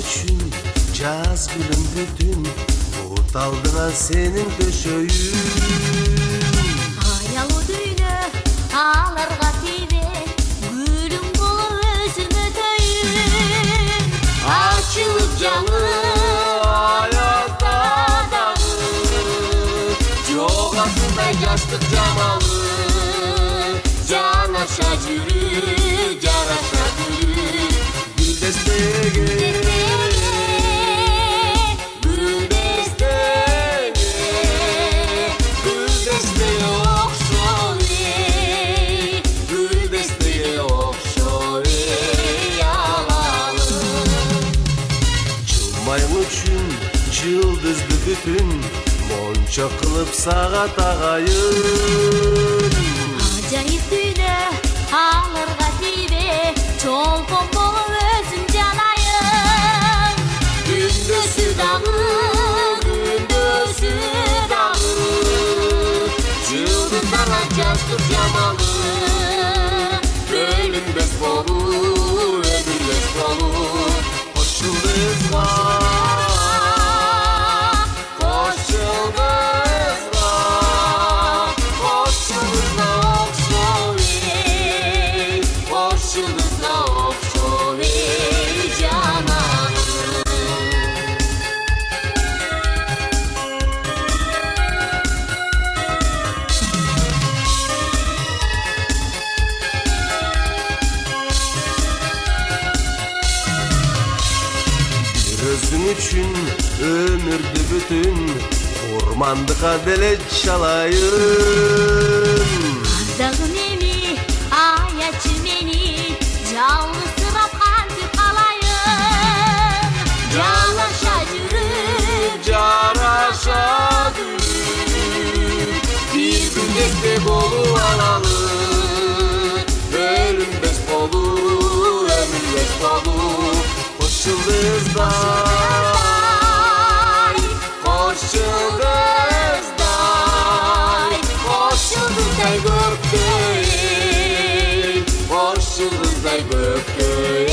үчүн жаз күнүм бүтүн бут алдыңа сенин төшөйүн. Аялуу дүйнө аларга тийбе, гүлүң болуп өзүмө төйүн. Ачылып жаңы аязда дагы, жогасындай жаштык жамалы. Жаңаша жүрү, жараша жүрү, гүлдестеге, гүлдестеге, гүлдестеге окшой, гүлдестеге окшой алалы. Жылмайың үчүн жылдызды бүтүн, мончо кылып сага тагайын. Ажайып дүйнө аларга тийбе, чолпон болуп өзүн жанайын. Күндөсү дагы, жылдыздарга жаштык жамалы. Бөлүнбөс болуп, өмүрлөс болуп, кош жылдызга, кош жылдызга, кош жылдызга окшой, кош жылдызга окшой жанарым. Өзүң үчүн өмүрдү бүтүн, курмандыкка деле чалайын. Аздагы мени, аячы мени, жалгызсырап кантип калайын. Жараша жүрүп, жараша жүрүп, бир күндесте болуп алалы. Бөлүнбөс болуп, өмүрлөс болуп, кош жылдыздай, кош жылдыздай, кош жылдыздай көктөй, кош жылдыздай көктөй